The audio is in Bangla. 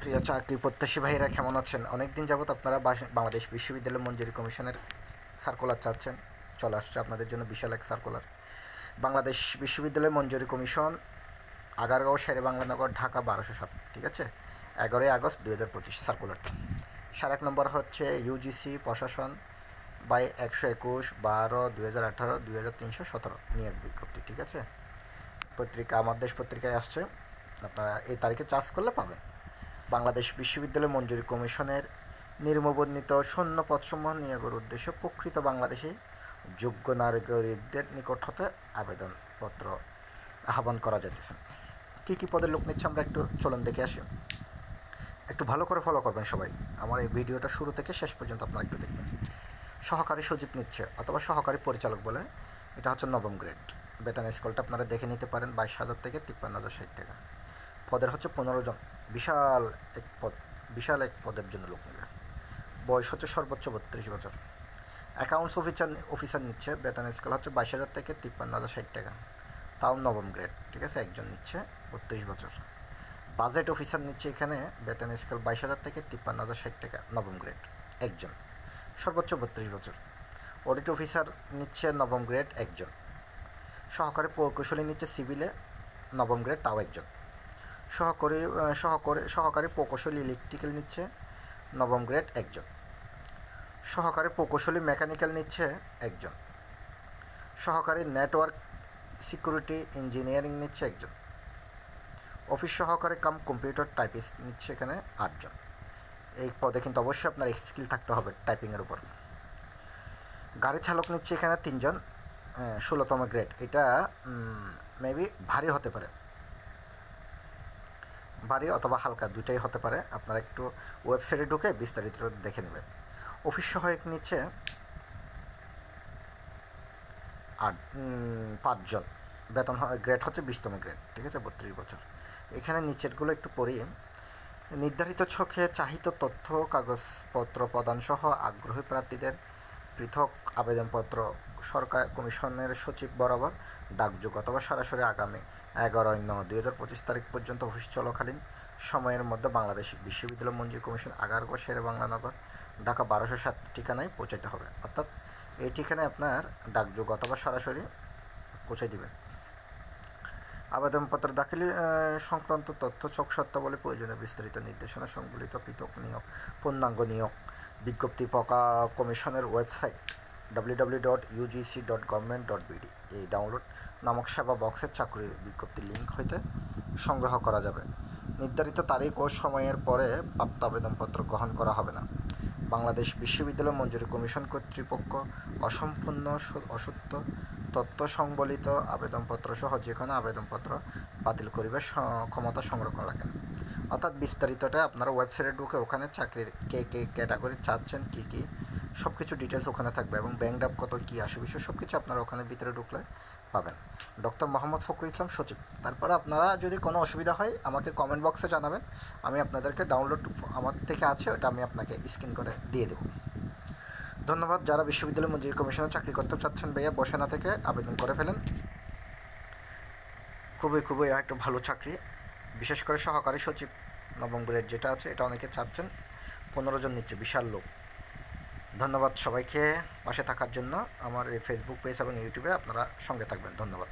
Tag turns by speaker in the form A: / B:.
A: প্রিয় চাকরি প্রত্যাশী ভাইয়েরা কেমন আছেন? অনেক দিন যাবত আপনারা বাংলাদেশ বিশ্ববিদ্যালয় মঞ্জুরি কমিশনের সার্কুলার চাচ্ছেন। চলে আসছে আপনাদের জন্য বিশাল এক সার্কুলার। বাংলাদেশ বিশ্ববিদ্যালয় মঞ্জুরি কমিশন, আগারগাঁও, শেরেবাংলানগর, ঢাকা 1207, ঠিক আছে? 11ই আগস্ট 2025 সার্কুলারটা। 1 নম্বর হচ্ছে ইউজিসি প্রশাসন বাই 121/12/2018 2317 নিয়োগ বিজ্ঞপ্তি, ঠিক আছে? পত্রিকা আমার দেশ পত্রিকায় আসছে, আপনারা এই তারিখে চার্জ করলে পাবেন। বাংলাদেশ বিশ্ববিদ্যালয় মঞ্জুরি কমিশনের নির্মবর্ণিত শূন্য পদসমূহ নিয়োগের উদ্দেশ্যে প্রকৃত বাংলাদেশি যোগ্য নাগরিকদের নিকট হতে আবেদনপত্র আহ্বান করা যাইতেছে। কী কী পদের লোক নিচ্ছে আমরা একটু চলুন দেখে আসি। একটু ভালো করে ফলো করবেন সবাই, আমার এই ভিডিওটা শুরু থেকে শেষ পর্যন্ত আপনারা একটু দেখবেন। সহকারী সচিব নিচ্ছে অথবা সহকারী পরিচালক বলে, এটা হচ্ছে নবম গ্রেড। বেতন স্কেলটা আপনারা দেখে নিতে পারেন, 22,000 থেকে 53,060 টাকা। পদের হচ্ছে 15 জন, বিশাল এক পদের জন্য লোক নেবে। বয়স হচ্ছে সর্বোচ্চ 32 বছর। অ্যাকাউন্টস অফিসার নিচ্ছে, বেতন স্কেল হচ্ছে 22,000 থেকে 53,060 টাকা, তাও নবম গ্রেড, ঠিক আছে? একজন নিচ্ছে, 32 বছর। বাজেট অফিসার নিচ্ছে এখানে, বেতন স্কেল 22,000 থেকে 53,060 টাকা, নবম গ্রেড, একজন, সর্বোচ্চ 32 বছর। অডিট অফিসার নিচ্ছে নবম গ্রেড, একজন। সহকারী প্রকৌশলী নিচ্ছে সিভিলে, নবম গ্রেড, তাও একজন। সহকারী প্রকৌশলী ইলেকট্রিক্যাল নিচ্ছে, নবম গ্রেড, একজন। সহকারী প্রকৌশলী মেকানিক্যাল নিচ্ছে, একজন। সহকারী নেটওয়ার্ক সিকিউরিটি ইঞ্জিনিয়ারিং নিচ্ছে, একজন। অফিস সহকারী কাম কম্পিউটার টাইপিস্ট নিচ্ছে এখানে 8 জন। এই পদে কিন্তু অবশ্যই আপনার স্কিল থাকতে হবে টাইপিংয়ের উপর। গাড়ি চালক নিচ্ছে এখানে 3 জন, 16তম গ্রেড। এটা মেবি ভারী হতে পারে, ভারী অথবা হালকা, দুইটাই হতে পারে। আপনারা একটু ওয়েবসাইটে ঢুকে বিস্তারিত দেখে নেবেন। অফিস সহায়ক নিচ্ছে 5 জন, বেতন গ্রেড হচ্ছে 20তম গ্রেড, ঠিক আছে? 32 বছর। এখানে নিচেরগুলো একটু পড়ি। নির্ধারিত ছকে চাহিত তথ্য কাগজপত্র প্রদানসহ আগ্রহী প্রার্থীদের পৃথক আবেদনপত্র সরকার কমিশনের সচিব বরাবর ডাকযোগ অথবা সরাসরি আগামী 11/9/2025 তারিখ পর্যন্ত অফিস চলাকালীন সময়ের মধ্যে বাংলাদেশ বিশ্ববিদ্যালয় মঞ্জুরি কমিশন, আগারগাঁও, শেরেবাংলানগর, ঢাকা 1207 ঠিকানায় পৌঁছাতে হবে। অর্থাৎ এই ঠিকানায় আপনার ডাকযোগ অথবা সরাসরি পৌঁছে দিবেন। আবেদনপত্র দাখিল সংক্রান্ত তথ্য শর্তাবলী প্রয়োজনীয় বিস্তারিত নির্দেশনা সংবলিত পৃথক নিয়োগ পূর্ণাঙ্গ নিয়োগ বিজ্ঞপ্তি কমিশনের ওয়েবসাইট www.ugc.government.bd এই ডাউনলোড নামক সেবা বক্সের চাকরি বিজ্ঞপ্তি লিঙ্ক হইতে সংগ্রহ করা যাবে। নির্ধারিত তারিখ ও সময়ের পরে প্রাপ্ত আবেদনপত্র গ্রহণ করা হবে না। বাংলাদেশ বিশ্ববিদ্যালয় মঞ্জুরি কমিশন কর্তৃপক্ষ অসম্পূর্ণ অসত্য তথ্য সংবলিত আবেদনপত্র সহ যে কোনো আবেদনপত্র বাতিল করিবার ক্ষমতা সংরক্ষণ রাখেন। অর্থাৎ বিস্তারিতটা আপনারা ওয়েবসাইটে ঢুকে ওখানে চাকরির কে ক্যাটাগরি চাচ্ছেন, কী সব কিছু ডিটেলস ওখানে থাকবে এবং ব্যাংক ড্রাফট কত কী আসে বিষয় সব কিছু আপনারা ওখানে ভিতরে ঢুকলে পাবেন। ডক্টর মোহাম্মদ ফখরুল ইসলাম, সচিব। তারপরে আপনারা যদি কোনো অসুবিধা হয় আমাকে কমেন্ট বক্সে জানাবেন, আমি আপনাদেরকে ডাউনলোড আমার থেকে আছে ওটা আমি আপনাকে স্ক্রিন করে দিয়ে দেবো। ধন্যবাদ। যারা বিশ্ববিদ্যালয় মঞ্জুরি কমিশনে চাকরি করতে চাচ্ছেন ভাইয়া, বসে না থেকে আবেদন করে ফেলেন। খুবই একটা ভালো চাকরি, বিশেষ করে সহকারী সচিব নবম গ্রেড যেটা আছে এটা অনেকে চাচ্ছেন। 15 জন নিচ্ছে, বিশাল লোক। ধন্যবাদ সবাইকে পাশে থাকার জন্য। আমার এই ফেসবুক পেজ এবং ইউটিউবে আপনারা সঙ্গে থাকবেন। ধন্যবাদ।